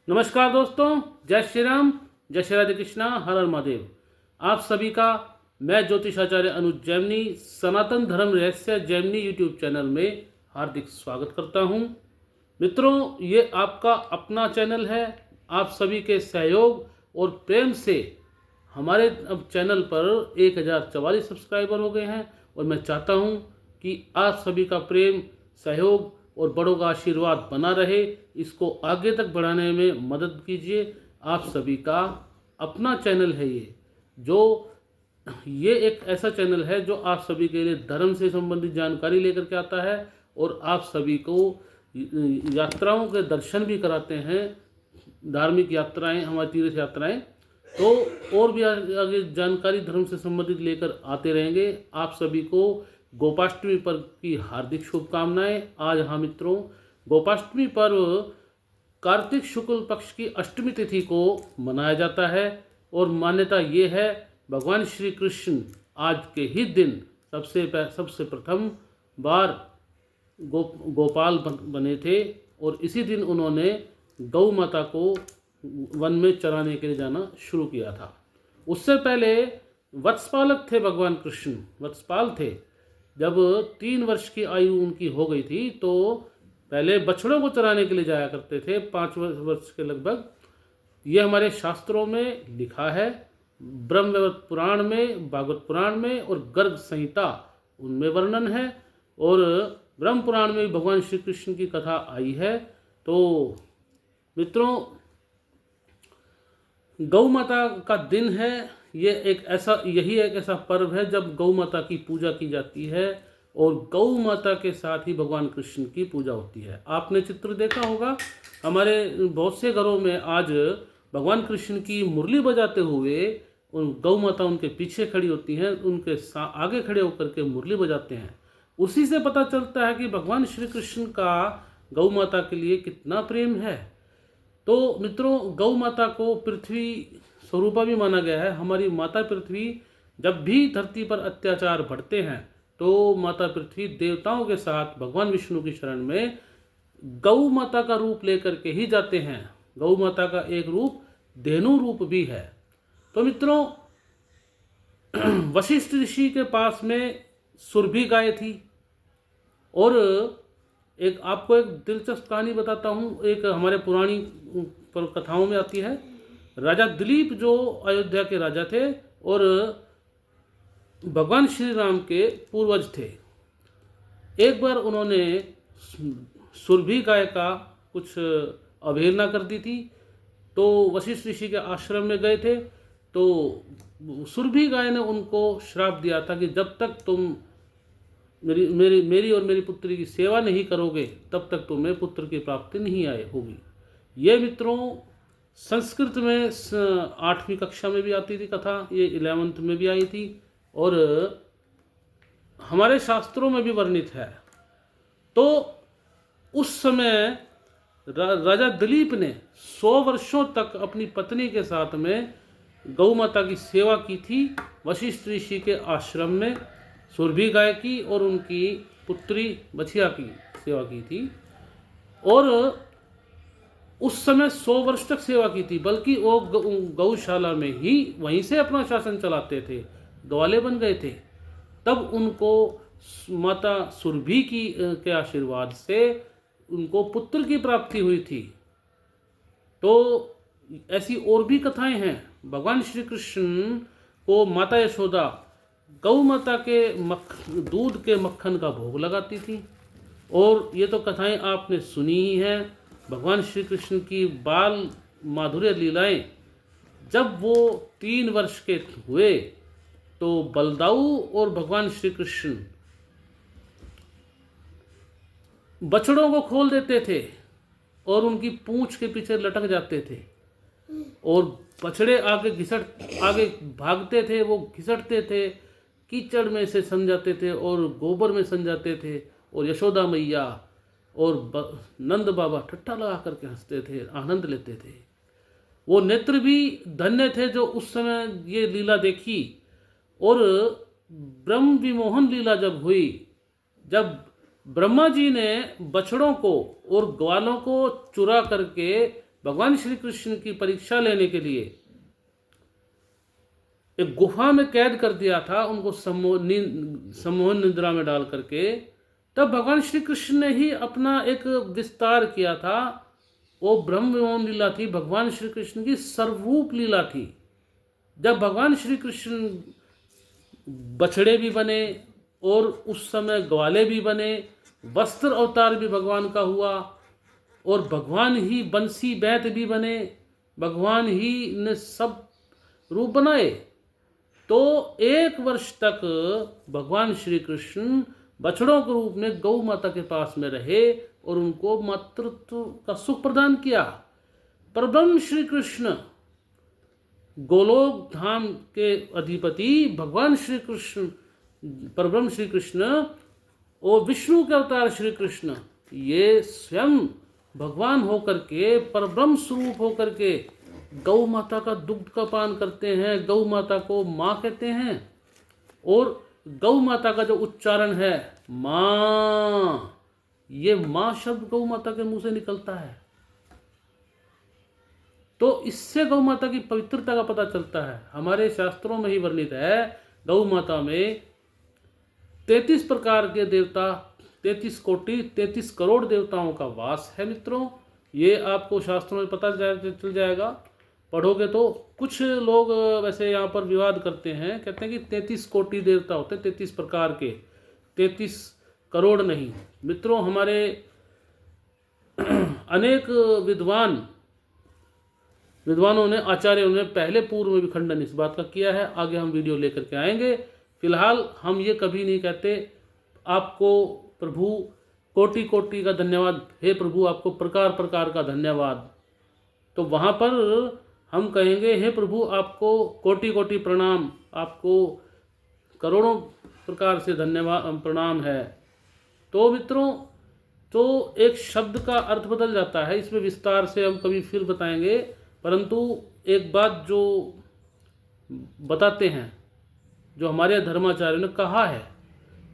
नमस्कार दोस्तों, जय श्री राम, जय श्री राधे कृष्णा, हर हर महादेव। आप सभी का मैं ज्योतिषाचार्य अनुज जैमिनी सनातन धर्म रहस्य जैमिनी यूट्यूब चैनल में हार्दिक स्वागत करता हूं। मित्रों, ये आपका अपना चैनल है। आप सभी के सहयोग और प्रेम से हमारे अब चैनल पर 1044 सब्सक्राइबर हो गए हैं और मैं चाहता हूं कि आप सभी का प्रेम, सहयोग और बड़ों का आशीर्वाद बना रहे। इसको आगे तक बढ़ाने में मदद कीजिए। आप सभी का अपना चैनल है ये एक ऐसा चैनल है जो आप सभी के लिए धर्म से संबंधित जानकारी लेकर के आता है और आप सभी को यात्राओं के दर्शन भी कराते हैं। धार्मिक यात्राएं, हमारी तीर्थ यात्राएं, तो और भी आगे जानकारी धर्म से संबंधित लेकर आते रहेंगे। आप सभी को गोपाष्टमी पर्व की हार्दिक शुभकामनाएं। आज हाँ मित्रों, गोपाष्टमी पर्व कार्तिक शुक्ल पक्ष की अष्टमी तिथि को मनाया जाता है और मान्यता ये है भगवान श्री कृष्ण आज के ही दिन सबसे प्रथम बार गोपाल बने थे और इसी दिन उन्होंने गौ माता को वन में चराने के लिए जाना शुरू किया था। उससे पहले वत्सपालक थे, भगवान कृष्ण वत्सपाल थे। जब 3 वर्ष की आयु उनकी हो गई थी तो पहले बछड़ों को चराने के लिए जाया करते थे, 5 वर्ष के लगभग। ये हमारे शास्त्रों में लिखा है, ब्रह्मवैवर्त पुराण में, भागवत पुराण में और गर्ग संहिता उनमें वर्णन है और ब्रह्म पुराण में भी भगवान श्री कृष्ण की कथा आई है। तो मित्रों, गौ माता का दिन है। यही एक ऐसा पर्व है जब गौ माता की पूजा की जाती है और गौ माता के साथ ही भगवान कृष्ण की पूजा होती है। आपने चित्र देखा होगा, हमारे बहुत से घरों में आज भगवान कृष्ण की मुरली बजाते हुए उन गौ माता उनके पीछे खड़ी होती हैं, उनके आगे खड़े होकर के मुरली बजाते हैं। उसी से पता चलता है कि भगवान श्री कृष्ण का गौ माता के लिए कितना प्रेम है। तो मित्रों, गौ माता को पृथ्वी स्वरूपा भी माना गया है। हमारी माता पृथ्वी, जब भी धरती पर अत्याचार बढ़ते हैं तो माता पृथ्वी देवताओं के साथ भगवान विष्णु की शरण में गौ माता का रूप लेकर के ही जाते हैं। गौ माता का एक रूप धेनु रूप भी है। तो मित्रों, वशिष्ठ ऋषि के पास में सुरभि गाय थी और आपको एक दिलचस्प कहानी बताता हूँ। एक हमारे पुरानी कथाओं में आती है। राजा दिलीप जो अयोध्या के राजा थे और भगवान श्री राम के पूर्वज थे। एक बार उन्होंने सुरभि गाय का कुछ अवहेलना कर दी थी, तो वशिष्ठ ऋषि के आश्रम में गए थे। तो सुरभि गाय ने उनको श्राप दिया था कि जब तक तुम मेरी और मेरी पुत्री की सेवा नहीं करोगे तब तक तुम्हें पुत्र की प्राप्ति नहीं होगी। ये मित्रों, संस्कृत में 8वीं कक्षा में भी आती थी कथा, ये 11th में भी आई थी और हमारे शास्त्रों में भी वर्णित है। तो उस समय राजा दिलीप ने 100 वर्षों तक अपनी पत्नी के साथ में गौ माता की सेवा की थी, वशिष्ठ ऋषि के आश्रम में सुरभि गाय की और उनकी पुत्री बछिया की सेवा की थी। और उस समय 100 वर्ष तक सेवा की थी, बल्कि वो गौशाला में ही वहीं से अपना शासन चलाते थे, ग्वाले बन गए थे। तब उनको माता सुरभि के आशीर्वाद से उनको पुत्र की प्राप्ति हुई थी। तो ऐसी और भी कथाएं हैं। भगवान श्री कृष्ण को माता यशोदा गौ माता के दूध के मक्खन का भोग लगाती थी और ये तो कथाएं आपने सुनी ही हैं। भगवान श्री कृष्ण की बाल माधुर्य लीलाएं, जब वो 3 वर्ष के हुए तो बलदाऊ और भगवान श्री कृष्ण बछड़ों को खोल देते थे और उनकी पूंछ के पीछे लटक जाते थे और बछड़े आगे भागते थे, वो घिसटते थे, कीचड़ में से सन जाते थे और गोबर में सन जाते थे और यशोदा मैया और नंद बाबा ठट्ठा लगा करके हंसते थे, आनंद लेते थे। वो नेत्र भी धन्य थे जो उस समय ये लीला देखी। और ब्रह्म विमोहन लीला जब हुई, जब ब्रह्मा जी ने बछड़ों को और ग्वालों को चुरा करके भगवान श्री कृष्ण की परीक्षा लेने के लिए एक गुफा में कैद कर दिया था, उनको सम्मोहन निद्रा में डाल करके, तब भगवान श्री कृष्ण ने ही अपना एक विस्तार किया था। वो ब्रह्म विमोहन लीला थी, भगवान श्री कृष्ण की सर्वरूप लीला थी। जब भगवान श्री कृष्ण बछड़े भी बने और उस समय ग्वाले भी बने, वस्त्र अवतार भी भगवान का हुआ और भगवान ही बंसी बैत भी बने, भगवान ही ने सब रूप बनाए। तो 1 वर्ष तक भगवान श्री कृष्ण बछड़ों के रूप में गौ माता के पास में रहे और उनको मातृत्व का सुख प्रदान किया। परब्रह्म श्री कृष्ण गोलोक धाम के अधिपति भगवान श्री कृष्ण, परब्रह्म श्री कृष्ण और विष्णु के अवतार श्री कृष्ण, ये स्वयं भगवान होकर के, परब्रह्म स्वरूप होकर के गौ माता का दुग्ध का पान करते हैं। गौ माता को माँ कहते हैं और गौ माता का जो उच्चारण है माँ, ये माँ शब्द गौ माता के मुंह से निकलता है। तो इससे गौ माता की पवित्रता का पता चलता है। हमारे शास्त्रों में ही वर्णित है, गौ माता में 33 प्रकार के देवता, 33 कोटि 33 करोड़ देवताओं का वास है मित्रों। ये आपको शास्त्रों में पता चल जाएगा, पढ़ोगे तो। कुछ लोग वैसे यहाँ पर विवाद करते हैं, कहते हैं कि 33 कोटि देवता होते हैं, 33 प्रकार के, 33 करोड़ नहीं। मित्रों, हमारे अनेक विद्वानों ने, आचार्यों ने पहले पूर्व में भी खंडन इस बात का किया है। आगे हम वीडियो लेकर के आएंगे। फिलहाल हम ये कभी नहीं कहते आपको प्रभु कोटि कोटि का धन्यवाद, हे प्रभु आपको प्रकार प्रकार का धन्यवाद। तो वहाँ पर हम कहेंगे, हे प्रभु आपको कोटि कोटि प्रणाम, आपको करोड़ों प्रकार से धन्यवाद प्रणाम है। तो मित्रों, तो एक शब्द का अर्थ बदल जाता है, इसमें विस्तार से हम कभी फिर बताएंगे। परंतु एक बात जो बताते हैं, जो हमारे धर्माचार्यों ने कहा है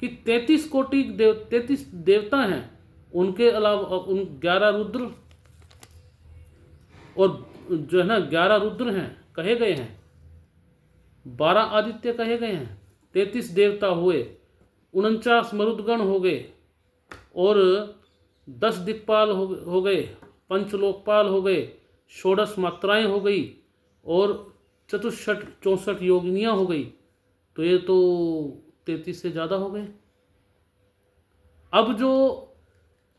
कि 33 कोटि 33 देवता हैं, उनके अलावा उन 11 रुद्र और जो है ना 11 रुद्र हैं कहे गए हैं, 12 आदित्य कहे गए हैं, 33 देवता हुए, 49 मरुदगण हो गए और 10 दिक्पाल हो गए, 5 लोकपाल हो गए, 16 मात्राएं हो गई और 64 योगिनियाँ हो गई। तो ये तो 33 से ज़्यादा हो गए। अब जो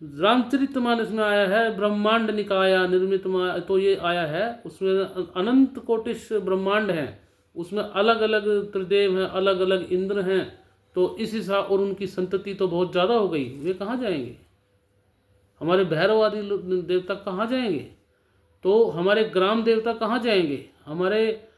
रामचरितमानस में आया है ब्रह्मांड निकाया निर्मित, तो ये आया है, उसमें अनंत कोटिश ब्रह्मांड हैं, उसमें अलग अलग त्रिदेव हैं, अलग अलग इंद्र हैं। तो इस हिसाब, और उनकी संतति तो बहुत ज़्यादा हो गई। वे कहाँ जाएंगे? हमारे भैरव आदि देवता कहाँ जाएंगे? तो हमारे ग्राम देवता कहाँ जाएंगे? हमारे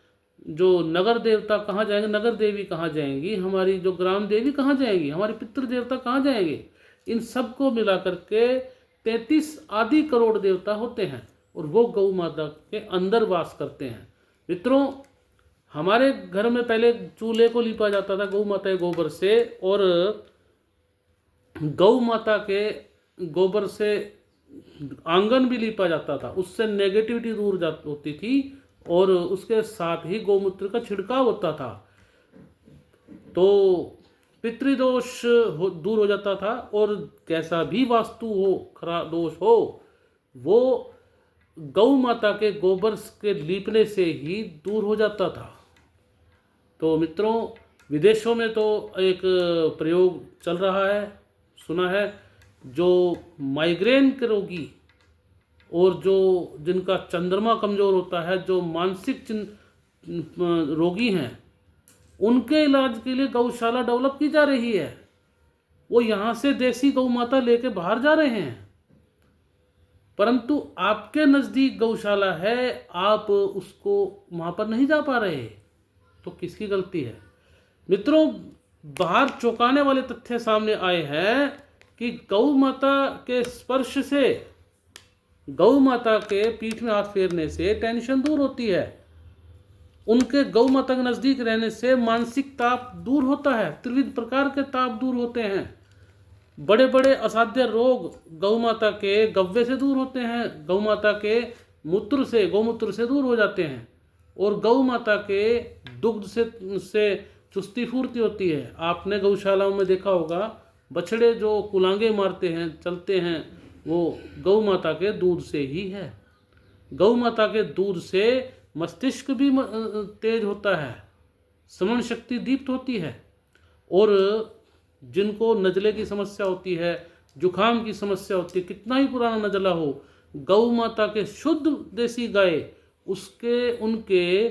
जो नगर देवता कहाँ जाएंगे? नगर देवी कहाँ जाएंगी? हमारी जो ग्राम देवी कहाँ जाएंगी? हमारे पितृ देवता कहाँ जाएंगे? इन सब को मिला करके 33 आदि करोड़ देवता होते हैं और वो गौ माता के अंदर वास करते हैं। मित्रों, हमारे घर में पहले चूल्हे को लिपा जाता था गौ माता के गोबर से, और गौ माता के गोबर से आंगन भी लिपा जाता था। उससे नेगेटिविटी दूर होती थी और उसके साथ ही गौमूत्र का छिड़काव होता था, तो पितृदोष दूर हो जाता था। और कैसा भी वास्तु हो, खराब दोष हो, वो गौ माता के गोबर के लीपने से ही दूर हो जाता था। तो मित्रों, विदेशों में तो एक प्रयोग चल रहा है, सुना है, जो माइग्रेन के रोगी और जो जिनका चंद्रमा कमज़ोर होता है, जो मानसिक रोगी हैं, उनके इलाज के लिए गौशाला डेवलप की जा रही है। वो यहाँ से देसी गौ माता लेके बाहर जा रहे हैं, परंतु आपके नज़दीक गौशाला है, आप उसको वहाँ पर नहीं जा पा रहे, तो किसकी गलती है? मित्रों, बाहर चौंकाने वाले तथ्य सामने आए हैं कि गौ माता के स्पर्श से, गौ माता के पीठ में हाथ फेरने से टेंशन दूर होती है। उनके गौ माता के नज़दीक रहने से मानसिक ताप दूर होता है, त्रिविध प्रकार के ताप दूर होते हैं। बड़े बड़े असाध्य रोग गौ माता के गव्वे से दूर होते हैं, गौ माता के मूत्र से, गौमूत्र से दूर हो जाते हैं और गौ माता के दुग्ध से चुस्ती फूर्ति होती है। आपने गौशालाओं में देखा होगा, बछड़े जो कुलांगे मारते हैं, चलते हैं, वो गौ माता के दूध से ही है। गौ माता के दूध से मस्तिष्क भी तेज होता है, स्मरण शक्ति दीप्त होती है। और जिनको नजले की समस्या होती है, जुखाम की समस्या होती है, कितना ही पुराना नजला हो, गौ माता के शुद्ध देसी गाय उनके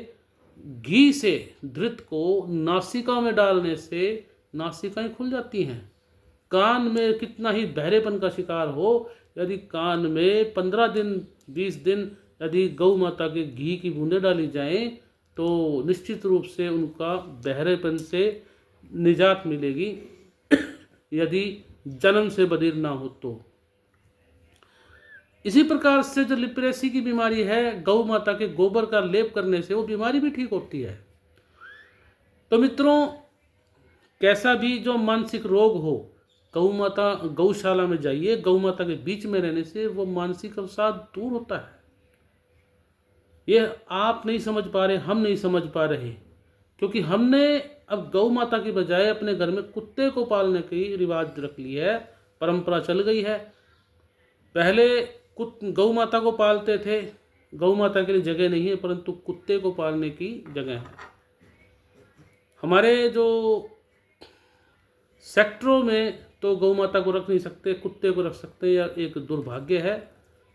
घी से घृत को नासिका में डालने से नासिकाएं खुल जाती हैं। कान में कितना ही बहरेपन का शिकार हो, यदि कान में 15 दिन 20 दिन यदि गौ माता के घी की बूंदें डाली जाएं तो निश्चित रूप से उनका बहरेपन से निजात मिलेगी, यदि जन्म से बधिर ना हो तो। इसी प्रकार से जो लिप्रेसी की बीमारी है, गौ माता के गोबर का लेप करने से वो बीमारी भी ठीक होती है। तो मित्रों, कैसा भी जो मानसिक रोग हो, गौशाला में जाइए, गौ माता के बीच में रहने से वो मानसिक अवसाद दूर होता है। ये आप नहीं समझ पा रहे, हम नहीं समझ पा रहे, क्योंकि हमने अब गौ माता की बजाय अपने घर में कुत्ते को पालने की रिवाज रख ली है, परंपरा चल गई है। पहले गौ माता को पालते थे, गौ माता के लिए जगह नहीं है, परंतु कुत्ते को पालने की जगह है। हमारे जो सेक्टरों में तो गौ माता को रख नहीं सकते, कुत्ते को रख सकते हैं, यह एक दुर्भाग्य है।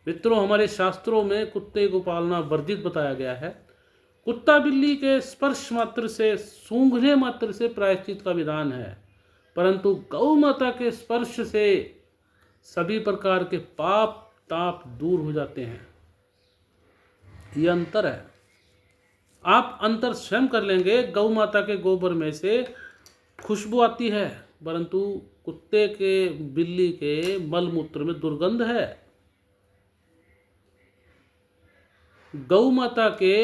मित्रों, हमारे शास्त्रों में कुत्ते को पालना वर्जित बताया गया है। कुत्ता बिल्ली के स्पर्श मात्र से, सूंघने मात्र से प्रायश्चित का विधान है, परंतु गौ माता के स्पर्श से सभी प्रकार के पाप ताप दूर हो जाते हैं। यह अंतर है, आप अंतर स्वयं कर लेंगे। गौ माता के गोबर में से खुशबू आती है, परंतु कुत्ते के बिल्ली के मलमूत्र में दुर्गंध है। गौ माता के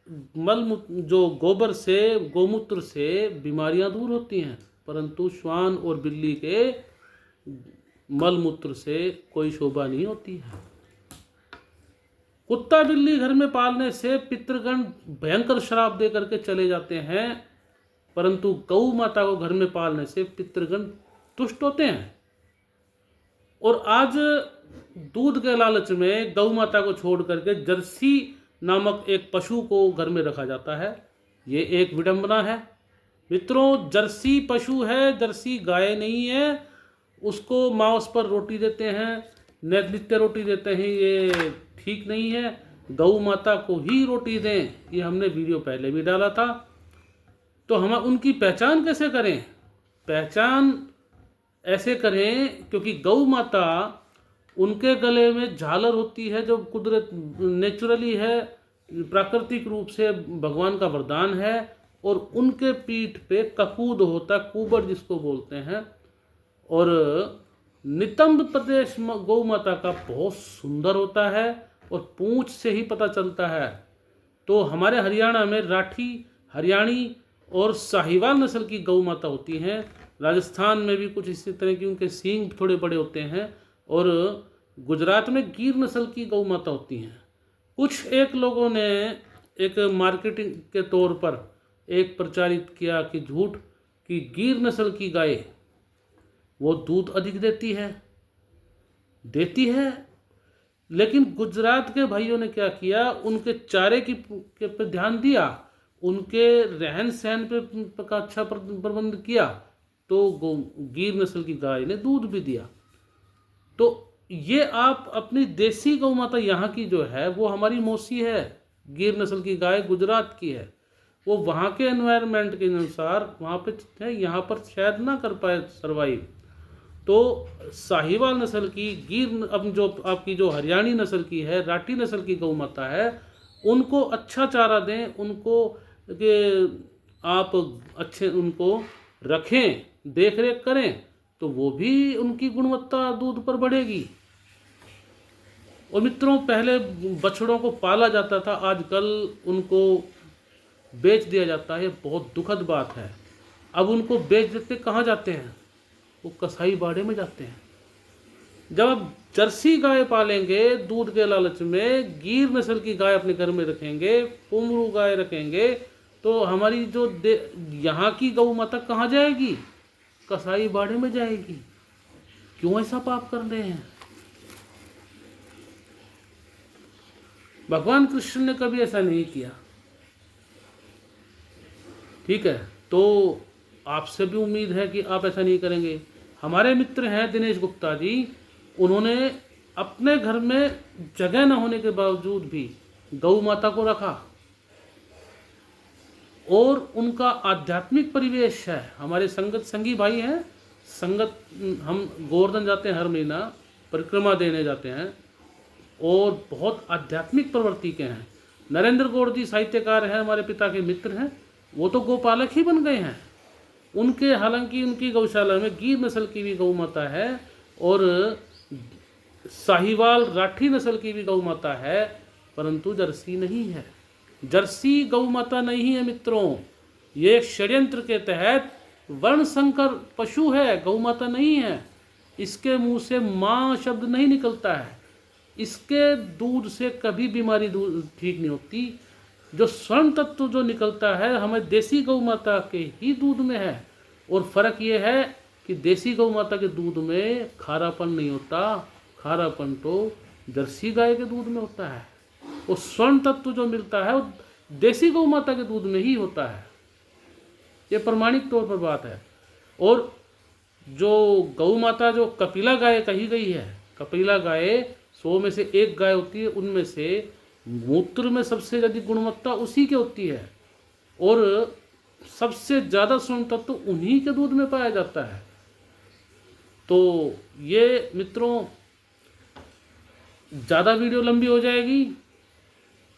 जो गोबर से, गोमूत्र से बीमारियां दूर होती हैं, परंतु श्वान और बिल्ली के मलमूत्र से कोई शोभा नहीं होती है। कुत्ता बिल्ली घर में पालने से पितृगण भयंकर श्राप दे करके चले जाते हैं, परंतु गौ माता को घर में पालने से पितृगण तुष्ट होते हैं। और आज दूध के लालच में गौ माता को छोड़ करके जर्सी नामक एक पशु को घर में रखा जाता है। ये एक विडंबना है। मित्रों, जर्सी पशु है, जर्सी गाय नहीं है। उसको मांस पर रोटी देते हैं, नित्य रोटी देते हैं, ये ठीक नहीं है। गौ माता को ही रोटी दें, ये हमने वीडियो पहले भी डाला था। तो हम उनकी पहचान कैसे करें? पहचान ऐसे करें क्योंकि गौ माता, उनके गले में झालर होती है जो कुदरत नेचुरली है, प्राकृतिक रूप से भगवान का वरदान है। और उनके पीठ पे ककूद होता है, कुबड़ जिसको बोलते हैं। और नितंब प्रदेश गौ माता का बहुत सुंदर होता है और पूंछ से ही पता चलता है। तो हमारे हरियाणा में राठी, हरियाणी और साहिवाल नस्ल की गौ माता होती हैं। राजस्थान में भी कुछ इसी तरह की, उनके सींग थोड़े बड़े होते हैं। और गुजरात में गिर नस्ल की गौ माता होती हैं। कुछ एक लोगों ने एक मार्केटिंग के तौर पर एक प्रचारित किया कि झूठ, कि गिर नस्ल की गाय वो दूध अधिक देती है। लेकिन गुजरात के भाइयों ने क्या किया, उनके चारे के पे ध्यान दिया, उनके रहन सहन पे का अच्छा प्रबंध किया, तो गिर नस्ल की गाय ने दूध भी दिया। तो ये आप अपनी देसी गौ माता यहाँ की जो है वो हमारी मौसी है। गिर नस्ल की गाय गुजरात की है, वो वहाँ के एनवायरनमेंट के अनुसार वहाँ पे है, यहाँ पर शायद ना कर पाए सरवाइव। तो साहिवाल नस्ल की अब जो आपकी जो हरियाणी नस्ल की है, राठी नस्ल की गौ माता है, उनको अच्छा चारा दें, उनको आप अच्छे उनको रखें, देख रेख करें, तो वो भी उनकी गुणवत्ता दूध पर बढ़ेगी। और मित्रों, पहले बछड़ों को पाला जाता था, आजकल उनको बेच दिया जाता है। बहुत दुखद बात है। अब उनको बेच देते कहाँ जाते हैं? वो कसाई बाड़े में जाते हैं। जब आप जर्सी गाय पालेंगे दूध के लालच में, गिर नस्ल की गाय अपने घर में रखेंगे, पुमरू गाय रखेंगे, तो हमारी जो यहाँ की गौ माता कहाँ जाएगी? कसाई बाड़े में जाएगी। क्यों ऐसा पाप कर रहे हैं? भगवान कृष्ण ने कभी ऐसा नहीं किया। ठीक है, तो आपसे भी उम्मीद है कि आप ऐसा नहीं करेंगे। हमारे मित्र हैं दिनेश गुप्ता जी, उन्होंने अपने घर में जगह न होने के बावजूद भी गौ माता को रखा और उनका आध्यात्मिक परिवेश है। हमारे संगी भाई हैं, संगत, हम गोवर्धन जाते हैं हर महीना, परिक्रमा देने जाते हैं और बहुत आध्यात्मिक प्रवृत्ति के हैं। नरेंद्र गौड़ जी साहित्यकार हैं, हमारे पिता के मित्र हैं, वो तो गोपालक ही बन गए हैं। उनके, हालांकि उनकी गौशाला में गिर नस्ल की भी गौ माता है और साहिवाल राठी नस्ल की भी गौ माता है, परंतु जर्सी नहीं है। जर्सी गौ माता नहीं है मित्रों, ये एक षड्यंत्र के तहत वर्ण संकर पशु है, गौ माता नहीं है। इसके मुंह से माँ शब्द नहीं निकलता है, इसके दूध से कभी बीमारी ठीक नहीं होती। जो स्वर्ण तत्व जो निकलता है हमें देसी गौ माता के ही दूध में है। और फर्क ये है कि देसी गौ माता के दूध में खारापन नहीं होता, खारापन तो जर्सी गाय के दूध में होता है। और स्वर्ण तत्व जो मिलता है वो देसी गौ माता के दूध में ही होता है। ये प्रमाणिक तौर पर बात है। और जो गौ माता जो कपिला गाय कही गई है, कपिला गाय 100 में से 1 गाय होती है, उनमें से मूत्र में सबसे ज़्यादा गुणवत्ता उसी की होती है और सबसे ज़्यादा स्वर्ण तत्व उन्हीं के दूध में पाया जाता है। तो ये मित्रों, ज़्यादा वीडियो लंबी हो जाएगी,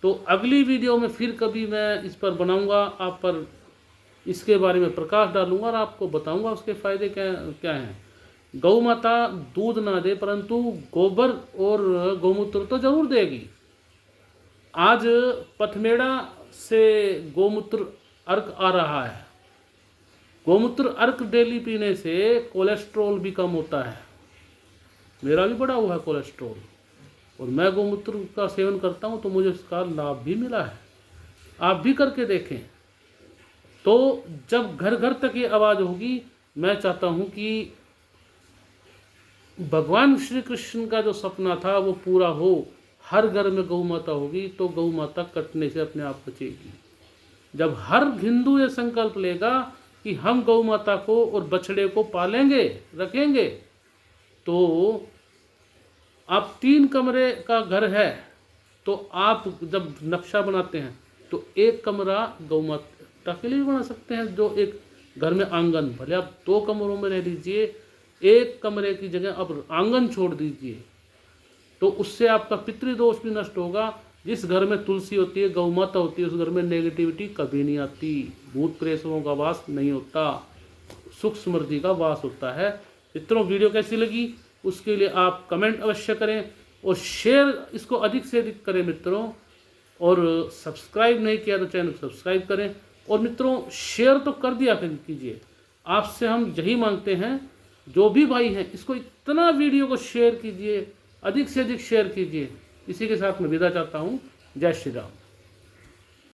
तो अगली वीडियो में फिर कभी मैं इस पर बनाऊंगा, आप पर इसके बारे में प्रकाश डालूंगा और आपको बताऊंगा उसके फ़ायदे क्या क्या हैं। गौ माता दूध ना दे, परंतु गोबर और गौमूत्र तो जरूर देगी। आज पथमेड़ा से गोमूत्र अर्क आ रहा है। गोमूत्र अर्क डेली पीने से कोलेस्ट्रॉल भी कम होता है। मेरा भी बढ़ा हुआ है कोलेस्ट्रॉल और मैं गोमूत्र का सेवन करता हूँ, तो मुझे इसका लाभ भी मिला है। आप भी करके देखें। तो जब घर घर तक ये आवाज़ होगी, मैं चाहता हूँ कि भगवान श्री कृष्ण का जो सपना था वो पूरा हो, हर घर में गौ माता होगी तो गौ माता कटने से अपने आप बचेगी। जब हर हिंदू ये संकल्प लेगा कि हम गौ माता को और बछड़े को पालेंगे, रखेंगे, तो आप 3 कमरे का घर है तो आप जब नक्शा बनाते हैं तो 1 कमरा गौ माता के लिए भी बना सकते हैं। जो एक घर में आंगन, भले आप 2 कमरों में रह लीजिए, 1 कमरे की जगह आप आंगन छोड़ दीजिए, तो उससे आपका पितृदोष भी नष्ट होगा। जिस घर में तुलसी होती है, गौ माता होती है, उस घर में नेगेटिविटी कभी नहीं आती, भूत प्रेतों का वास नहीं होता, सुख समृद्धि का वास होता है। मित्रों, वीडियो कैसी लगी उसके लिए आप कमेंट अवश्य करें और शेयर इसको अधिक से अधिक करें मित्रों। और सब्सक्राइब नहीं किया तो चैनल सब्सक्राइब करें। और मित्रों, शेयर तो कर दिया कीजिए। आपसे हम यही मांगते हैं, जो भी भाई हैं, इसको इतना वीडियो को शेयर कीजिए, अधिक से अधिक शेयर कीजिए। इसी के साथ मैं विदा चाहता हूँ। जय श्री राम।